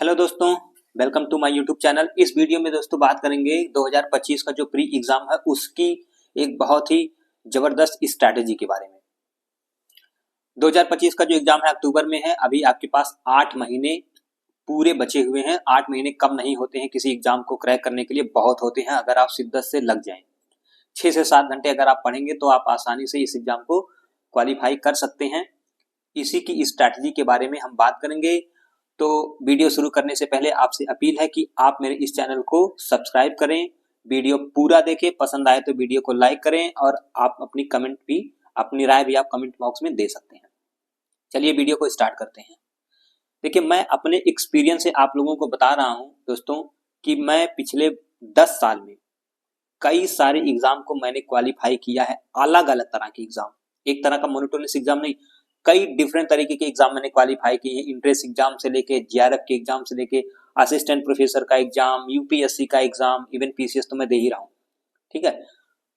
Hello दोस्तों, welcome to my YouTube channel. इस video में दोस्तों बात करेंगे 2025 का जो प्री एग्जाम है उसकी एक बहुत ही जबरदस्त स्ट्रैटेजी के बारे में। 2025 का जो एग्जाम है अक्टूबर में है। अभी आपके पास 8 महीने पूरे बचे हुए हैं। 8 महीने कम नहीं होते हैं किसी एग्जाम को क्रैक करने के लिए, बहुत होते हैं अगर आप शिद्दत से लग जाएं। 6 से 7 घंटे अगर आप पढ़ेंगे तो आप आसानी से इस एग्जाम को क्वालिफाई कर सकते हैं। इसी की स्ट्रैटेजी के बारे में हम बात करेंगे। तो वीडियो शुरू करने से पहले आपसे अपील है कि आप मेरे इस चैनल को सब्सक्राइब करें, वीडियो पूरा देखें, पसंद आए तो वीडियो को लाइक करें और आप अपनी राय भी आप कमेंट बॉक्स में दे सकते हैं। चलिए वीडियो को स्टार्ट करते हैं। देखिए, मैं अपने एक्सपीरियंस से आप लोगों को बता रहा हूं दोस्तों कि मैं पिछले 10 साल में कई सारे एग्जाम को मैंने क्वालिफाई किया है। अलग अलग तरह के एग्जाम, एक तरह का मोनोटोनस एग्जाम नहीं, कई डिफरेंट तरीके के एग्जाम मैंने क्वालिफाई किए हैं। इंट्रेंस एग्जाम से लेके जीआरएफ के एग्जाम से लेके असिस्टेंट प्रोफेसर का एग्जाम, यूपीएससी का एग्जाम, इवन पीसीएस तो मैं दे ही रहा हूँ। ठीक है,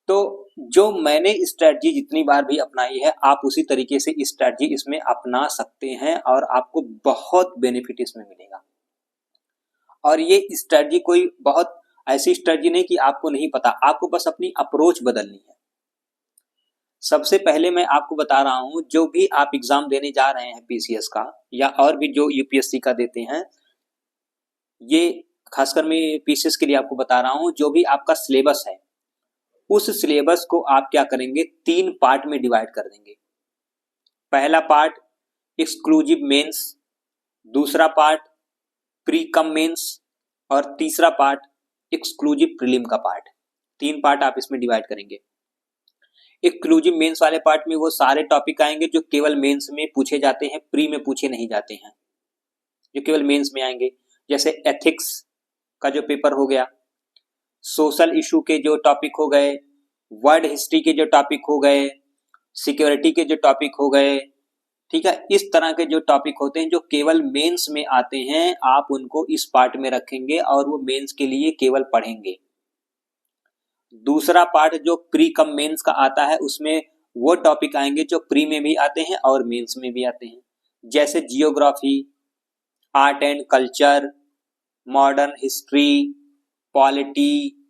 तो जो मैंने स्ट्रेटजी जितनी बार भी अपनाई है आप उसी तरीके से स्ट्रेटजी इसमें अपना सकते हैं और आपको बहुत बेनिफिट इसमें मिलेगा। और ये स्ट्रेटजी कोई बहुत ऐसी स्ट्रेटजी नहीं कि आपको नहीं पता, आपको बस अपनी अप्रोच बदलनी है। सबसे पहले मैं आपको बता रहा हूं, जो भी आप एग्जाम देने जा रहे हैं पीसीएस का या और भी जो यूपीएससी का देते हैं, ये खासकर मैं पीसीएस के लिए आपको बता रहा हूं, जो भी आपका सिलेबस है उस सिलेबस को आप क्या करेंगे, 3 पार्ट में डिवाइड कर देंगे। पहला पार्ट एक्सक्लूसिव मेंस, दूसरा पार्ट प्री कम मेंस और तीसरा पार्ट एक्सक्लूसिव प्रीलिम का पार्ट। 3 पार्ट आप इसमें डिवाइड करेंगे। एक्सक्लूसिव मेंस वाले पार्ट में वो सारे टॉपिक आएंगे जो केवल मेंस में पूछे जाते हैं, प्री में पूछे नहीं जाते हैं, जो केवल मेंस में आएंगे। जैसे एथिक्स का जो पेपर हो गया, सोशल इशू के जो टॉपिक हो गए, वर्ल्ड हिस्ट्री के जो टॉपिक हो गए, सिक्योरिटी के जो टॉपिक हो गए। ठीक है, इस तरह के जो टॉपिक होते हैं जो केवल मेंस में आते हैं, आप उनको इस पार्ट में रखेंगे और वो मेंस के लिए केवल पढ़ेंगे। दूसरा पार्ट जो प्री कम मेंस का आता है, उसमें वो टॉपिक आएंगे जो प्री में भी आते हैं और मेंस में भी आते हैं। जैसे geography, art and culture, modern history, polity,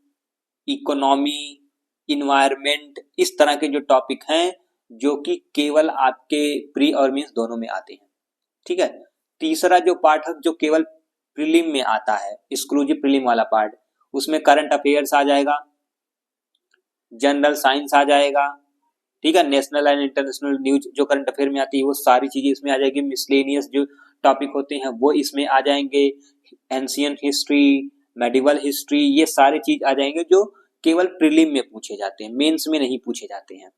economy, environment, इस तरह के जो टॉपिक हैं जो कि केवल आपके प्री और मेंस दोनों में आते हैं। ठीक है, तीसरा जो पार्ट है जो केवल प्रीलिम में आता है, एक्सक्लूसिव प्रीलिम वाला पार्ट, उसमें करंट अफेयर्स आ जाएगा, जनरल साइंस आ जाएगा। ठीक है, नेशनल एंड इंटरनेशनल न्यूज जो करंट अफेयर में आती है वो सारी चीजें इसमें आ जाएगी। मिसलेनियस जो टॉपिक होते हैं वो इसमें आ जाएंगे। एंशियंट हिस्ट्री, मेडिवल हिस्ट्री, ये सारी चीज आ जाएंगे जो केवल प्रीलिम में पूछे जाते हैं, मेंस में नहीं पूछे जाते हैं।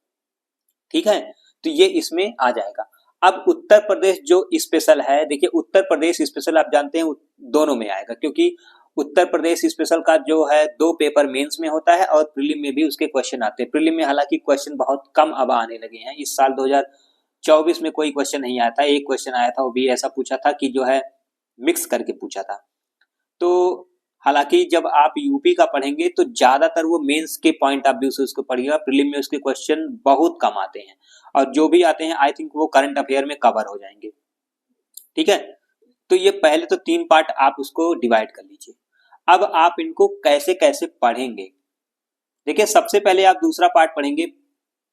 ठीक है, तो ये इसमें आ जाएगा। अब उत्तर प्रदेश जो स्पेशल है, देखिए उत्तर प्रदेश स्पेशल आप जानते हैं दोनों में आएगा, क्योंकि उत्तर प्रदेश स्पेशल का जो है 2 पेपर मेंस में होता है और प्रीलिम में भी उसके क्वेश्चन आते हैं। प्रीलिम में हालांकि क्वेश्चन बहुत कम अब आने लगे हैं। इस साल 2024 में कोई क्वेश्चन नहीं आया था, एक क्वेश्चन आया था, वो भी ऐसा पूछा था कि जो है मिक्स करके पूछा था। तो हालांकि जब आप यूपी का पढ़ेंगे तो ज्यादातर वो मेंस के पॉइंट ऑफ व्यू से उसको पढ़िएगा, प्रीलिम में उसके क्वेश्चन बहुत कम आते हैं और जो भी आते हैं आई थिंक वो करंट अफेयर में कवर हो जाएंगे। ठीक है, तो ये पहले तो 3 पार्ट आप उसको डिवाइड कर लीजिए। अब आप इनको कैसे कैसे पढ़ेंगे, देखिए सबसे पहले आप दूसरा पार्ट पढ़ेंगे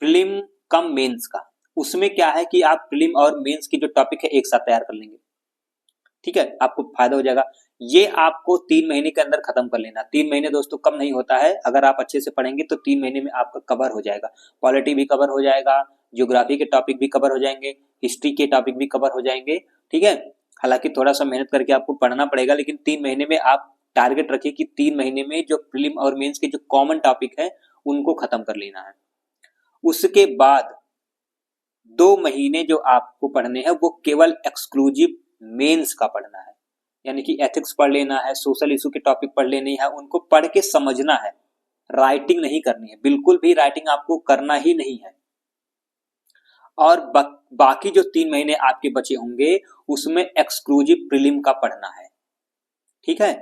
प्रीलिम कम मेंस का। उसमें क्या है कि आप प्रीलिम और मेंस की जो टॉपिक है एक साथ तैयार कर लेंगे। ठीक है, आपको फायदा हो जाएगा। ये आपको 3 महीने के अंदर खत्म कर लेना। 3 महीने दोस्तों कम नहीं होता है, अगर आप अच्छे से पढ़ेंगे तो 3 महीने में आपका कवर हो जाएगा। पॉलिटी भी कवर हो जाएगा, ज्योग्राफी के टॉपिक भी कवर हो जाएंगे, हिस्ट्री के टॉपिक भी कवर हो जाएंगे। ठीक है, हालांकि थोड़ा सा मेहनत करके आपको पढ़ना पड़ेगा, लेकिन 3 महीने में आप टारगेट रखिए कि 3 महीने में जो प्रीलिम और मेंस के जो कॉमन टॉपिक है उनको खत्म कर लेना है। उसके बाद 2 महीने जो आपको पढ़ने हैं वो केवल एक्सक्लूसिव मेंस का पढ़ना है, यानी कि एथिक्स पढ़ लेना है, सोशल इशू के टॉपिक पढ़ लेने हैं, उनको पढ़ के समझना है। राइटिंग नहीं करनी है, बिल्कुल भी राइटिंग आपको करना ही नहीं है। और बाकी जो 3 महीने आपके बचे होंगे उसमें एक्सक्लूसिव प्रीलिम का पढ़ना है। ठीक है,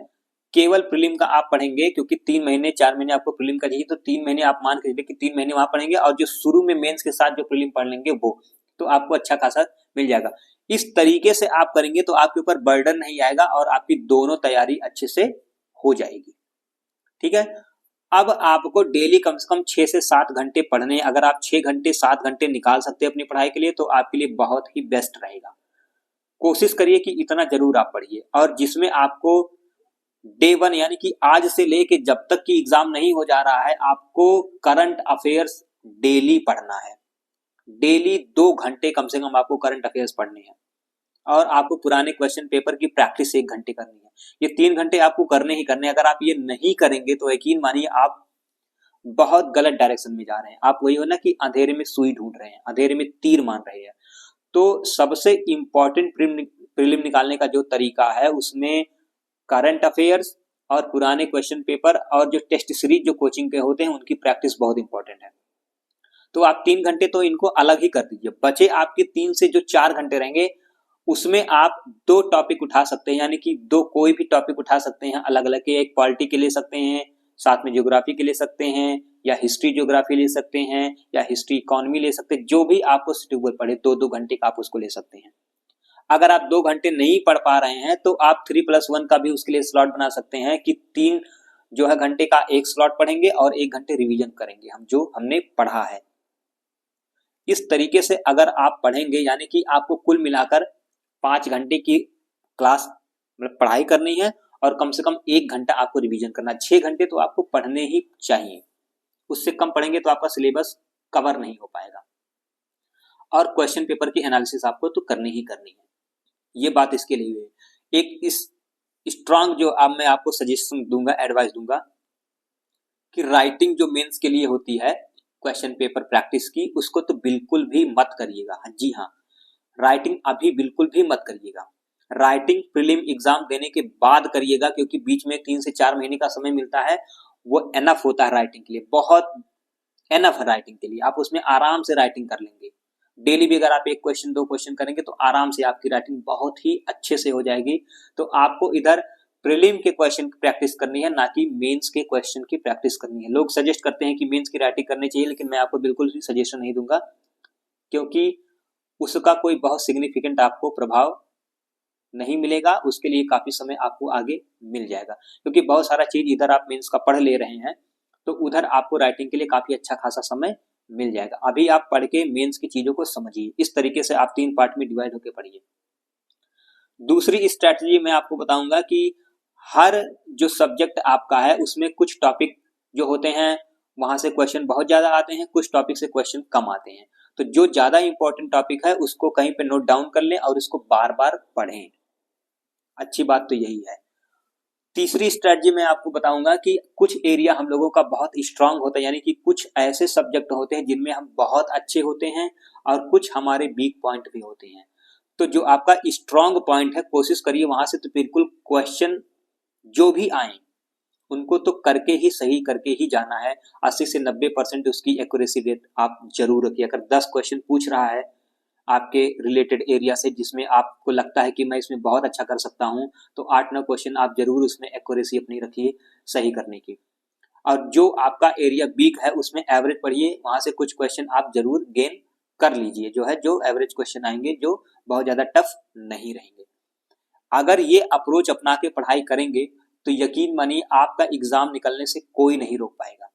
केवल प्रीलिम का आप पढ़ेंगे, क्योंकि 3 महीने 4 महीने आपको प्रीलिम का चाहिए, तो 3 महीने आप मान के चलिए कि 3 महीने वहां पढ़ेंगे और जो शुरू में मेंस के साथ जो प्रीलिम पढ़ लेंगे वो तो आपको अच्छा खासा मिल जाएगा। इस तरीके से आप करेंगे तो आपके ऊपर बर्डन नहीं आएगा और आपकी दोनों तैयारी अच्छे से हो जाएगी। ठीक है, अब आपको डेली कम से कम 6 से 7 घंटे पढ़ने, अगर आप 6 घंटे 7 घंटे निकाल सकते हैं अपनी पढ़ाई के लिए तो आपके लिए बहुत ही बेस्ट रहेगा। कोशिश करिए कि इतना जरूर आप पढ़िए, और जिसमें आपको डे 1 यानी कि आज से लेके जब तक कि एग्जाम नहीं हो जा रहा है आपको करंट अफेयर्स डेली पढ़ना है। डेली 2 घंटे कम से कम आपको करंट अफेयर्स पढ़ने हैं, और आपको पुराने क्वेश्चन पेपर की प्रैक्टिस 1 घंटे करनी है। ये 3 घंटे आपको करने ही करने। अगर आप ये नहीं करेंगे तो यकीन मानिए आप बहुत गलत डायरेक्शन में जा रहे हैं। आप वही हो ना कि अंधेरे में सुई ढूंढ रहे हैं, अंधेरे में तीर मार रहे हैं। तो सबसे इंपॉर्टेंट प्रीलिम निकालने का जो तरीका है उसमें करंट अफेयर्स और पुराने क्वेश्चन पेपर और जो टेस्ट सीरीज जो कोचिंग के होते हैं उनकी प्रैक्टिस बहुत इंपॉर्टेंट है। तो आप 3 घंटे तो इनको अलग ही कर दीजिए। बचे आपके 3 से जो 4 घंटे रहेंगे उसमें आप 2 टॉपिक उठा सकते हैं, यानी कि 2 कोई भी टॉपिक उठा सकते हैं अलग अलग के। एक पॉलिटी के ले सकते हैं, साथ में ज्योग्राफी के ले सकते हैं, या हिस्ट्री ज्योग्राफी ले सकते हैं, या हिस्ट्री इकोनॉमी ले सकते हैं। जो भी आपको सुटेबल पड़े 2-2 घंटे का आप उसको ले सकते हैं। अगर आप 2 घंटे नहीं पढ़ पा रहे हैं तो आप 3+1 का भी उसके लिए स्लॉट बना सकते हैं कि 3 जो है घंटे का एक स्लॉट पढ़ेंगे और 1 घंटे रिवीजन करेंगे हम जो हमने पढ़ा है। इस तरीके से अगर आप पढ़ेंगे यानी कि आपको कुल मिलाकर 5 घंटे की क्लास मतलब पढ़ाई करनी है और कम से कम 1 घंटा आपको रिवीजन करना है। 6 घंटे तो आपको पढ़ने ही चाहिए, उससे कम पढ़ेंगे तो आपका सिलेबस कवर नहीं हो पाएगा। और क्वेश्चन पेपर की एनालिसिस आपको तो करनी ही करनी है, ये बात इसके लिए है। एक इस स्ट्रांग जो अब मैं आपको सजेशन दूंगा, एडवाइस दूंगा कि राइटिंग जो मेंस के लिए होती है क्वेश्चन पेपर प्रैक्टिस की, उसको तो बिल्कुल भी मत करिएगा। जी हाँ, राइटिंग अभी बिल्कुल भी मत करिएगा। राइटिंग प्रीलिम एग्जाम देने के बाद करिएगा, क्योंकि बीच में 3 से 4 महीने का समय मिलता है, वो एनफ होता है राइटिंग के लिए, बहुत एनफ है राइटिंग के लिए। आप उसमें आराम से राइटिंग कर लेंगे। डेली भी अगर आप 1 क्वेश्चन 2 क्वेश्चन करेंगे तो आराम से आपकी राइटिंग बहुत ही अच्छे से हो जाएगी। तो आपको इधर प्रीलिम के क्वेश्चन की प्रैक्टिस करनी है, ना कि मेंस के क्वेश्चन की प्रैक्टिस करनी है। लोग सजेस्ट करते हैं कि मेंस की राइटिंग करनी चाहिए, लेकिन मैं आपको बिल्कुल भी सजेशन नहीं दूंगा, क्योंकि उसका कोई बहुत सिग्निफिकेंट आपको प्रभाव नहीं मिलेगा। उसके लिए काफी समय आपको आगे मिल जाएगा, क्योंकि बहुत सारा चीज इधर आप मेंस का पढ़ ले रहे हैं तो उधर आपको राइटिंग के लिए काफी अच्छा खासा समय मिल जाएगा। अभी आप पढ़ के मेंस की चीजों को समझिए। इस तरीके से आप 3 पार्ट में डिवाइड होकर पढ़िए। दूसरी स्ट्रैटेजी मैं आपको बताऊंगा कि हर जो सब्जेक्ट आपका है उसमें कुछ टॉपिक जो होते हैं वहां से क्वेश्चन बहुत ज्यादा आते हैं, कुछ टॉपिक से क्वेश्चन कम आते हैं। तो जो ज्यादा इंपॉर्टेंट टॉपिक है उसको कहीं पे नोट डाउन कर लें और उसको बार बार पढ़ें। अच्छी बात तो यही है। तीसरी स्ट्रेटजी मैं आपको बताऊंगा कि कुछ एरिया हम लोगों का बहुत स्ट्रांग होता है, यानी कि कुछ ऐसे सब्जेक्ट होते हैं जिनमें हम बहुत अच्छे होते हैं और कुछ हमारे वीक पॉइंट भी होते हैं। तो जो आपका स्ट्रांग पॉइंट है कोशिश करिए वहां से तो बिल्कुल क्वेश्चन जो भी आए उनको तो करके ही सही करके ही जाना है। 80 से 90% उसकी एक्यूरेसी रेट आप जरूर रखिए। अगर 10 क्वेश्चन पूछ रहा है आपके रिलेटेड एरिया से जिसमें आपको लगता है कि मैं इसमें बहुत अच्छा कर सकता हूं, तो 8-9 क्वेश्चन आप जरूर उसमें एक्यूरेसी अपनी रखिए सही करने की। और जो आपका एरिया वीक है उसमें एवरेज पढ़िए, वहां से कुछ क्वेश्चन आप जरूर गेन कर लीजिए, जो है जो एवरेज क्वेश्चन आएंगे जो बहुत ज्यादा टफ नहीं रहेंगे। अगर ये अप्रोच अपना के पढ़ाई करेंगे तो यकीन मानिए आपका एग्जाम निकलने से कोई नहीं रोक पाएगा।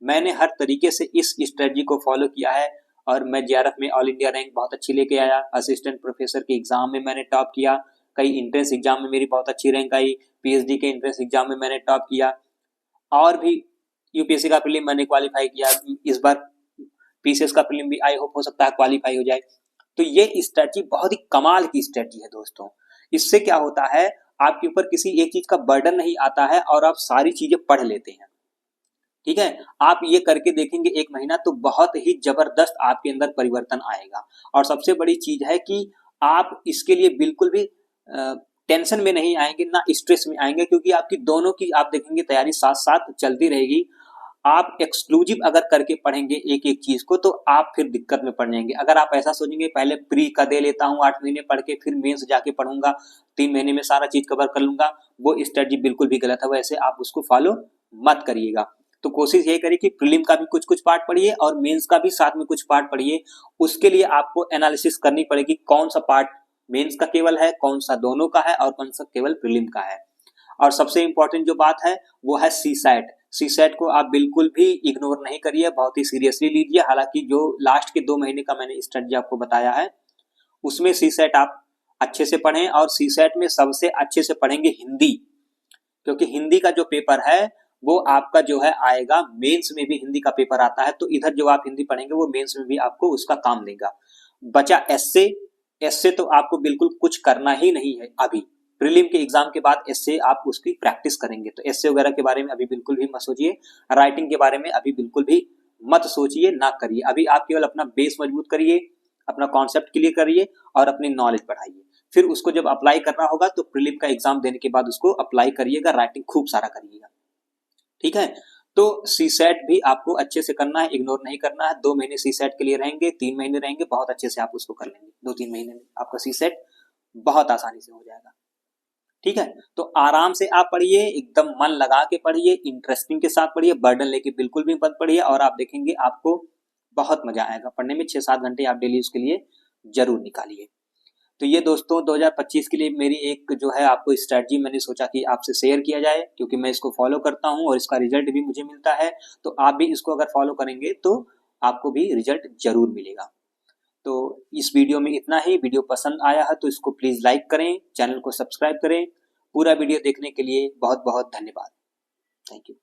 मैंने हर तरीके से इस स्ट्रेटजी को फॉलो किया है और मैं जेआरएफ में ऑल इंडिया रैंक बहुत अच्छी लेके आया। असिस्टेंट प्रोफेसर के एग्जाम में मैंने टॉप किया, कई एंट्रेंस एग्जाम में मेरी बहुत अच्छी रैंक आई, पीएचडी के एंट्रेंस एग्जाम में मैंने टॉप किया, और भी यूपीएससी का प्रीलिम मैंने क्वालिफाई किया। इस बार पीसीएस का प्रीलिम भी आई होप हो सकता है क्वालिफाई हो जाए। तो ये स्ट्रेटजी बहुत ही कमाल की स्ट्रेटजी है दोस्तों। इससे क्या होता है आपके ऊपर किसी एक चीज का बर्डन नहीं आता है और आप सारी चीजें पढ़ लेते हैं। ठीक है, आप ये करके देखेंगे 1 महीना तो बहुत ही जबरदस्त आपके अंदर परिवर्तन आएगा। और सबसे बड़ी चीज है कि आप इसके लिए बिल्कुल भी टेंशन में नहीं आएंगे, ना स्ट्रेस में आएंगे, क्योंकि आपकी दोनों की आप देखेंगे तैयारी साथ साथ चलती रहेगी। आप एक्सक्लूसिव अगर करके पढ़ेंगे एक एक चीज को तो आप फिर दिक्कत में पड़ जाएंगे। अगर आप ऐसा सोचेंगे पहले प्री का दे लेता हूँ 8 महीने पढ़ के फिर मेंस जाके पढ़ूंगा 3 महीने में सारा चीज कवर कर लूंगा, वो स्ट्रेटजी बिल्कुल भी गलत है। वैसे आप उसको फॉलो मत करिएगा। तो कोशिश यही करिए कि प्रीलिम का भी कुछ कुछ पार्ट पढ़िए और मेंस का भी साथ में कुछ पार्ट पढ़िए। उसके लिए आपको एनालिसिस करनी पड़ेगी कौन सा पार्ट मेंस का केवल है, कौन सा दोनों का है और कौन सा केवल प्रीलिम का है। और सबसे इंपॉर्टेंट जो बात है वो है सीसैट। सीसैट को आप बिल्कुल भी इग्नोर नहीं करिए, बहुत ही सीरियसली लीजिए। हालांकि जो लास्ट के 2 महीने का मैंने स्ट्रेटजी आपको बताया है उसमें सीसैट आप अच्छे से पढ़ें, और सीसैट में सबसे अच्छे से पढ़ेंगे हिंदी, क्योंकि हिंदी का जो पेपर है वो आपका जो है आएगा मेंस में भी हिंदी का पेपर आता है, तो इधर जो आप हिंदी पढ़ेंगे वो मेंस में भी आपको उसका काम देगा। बचा एसए, एसए तो आपको बिल्कुल कुछ करना ही नहीं है अभी, प्रीलिम के एग्जाम के बाद एसए आप उसकी प्रैक्टिस करेंगे, तो एसए वगैरह के बारे में अभी बिल्कुल भी मत सोचिए, राइटिंग के बारे में अभी बिल्कुल भी मत सोचिए, ना करिए। अभी आप केवल अपना बेस मजबूत करिए, अपना कॉन्सेप्ट क्लियर करिए और अपनी नॉलेज बढ़ाइए। फिर उसको जब अप्लाई करना होगा तो प्रीलिम का एग्जाम देने के बाद उसको अप्लाई करिएगा, राइटिंग खूब सारा करिएगा, ठीक है। तो सीसैट भी आपको अच्छे से करना है, इग्नोर नहीं करना है। 2 महीने सीसैट के लिए रहेंगे, 3 महीने रहेंगे, बहुत अच्छे से आप उसको कर लेंगे। 2-3 महीने में आपका सीसैट बहुत आसानी से हो जाएगा, ठीक है। तो आराम से आप पढ़िए, एकदम मन लगा के पढ़िए, इंटरेस्टिंग के साथ पढ़िए, बर्डन लेके बिल्कुल भी मत पढ़िए, और आप देखेंगे आपको बहुत मजा आएगा पढ़ने में। 6-7 घंटे आप डेली उसके लिए जरूर निकालिए। तो ये दोस्तों 2025 के लिए मेरी एक जो है आपको स्ट्रेटजी मैंने सोचा कि आपसे शेयर किया जाए, क्योंकि मैं इसको फॉलो करता हूँ और इसका रिजल्ट भी मुझे मिलता है। तो आप भी इसको अगर फॉलो करेंगे तो आपको भी रिजल्ट जरूर मिलेगा। तो इस वीडियो में इतना ही। वीडियो पसंद आया है तो इसको प्लीज लाइक करें, चैनल को सब्सक्राइब करें। पूरा वीडियो देखने के लिए बहुत बहुत धन्यवाद। Thank you.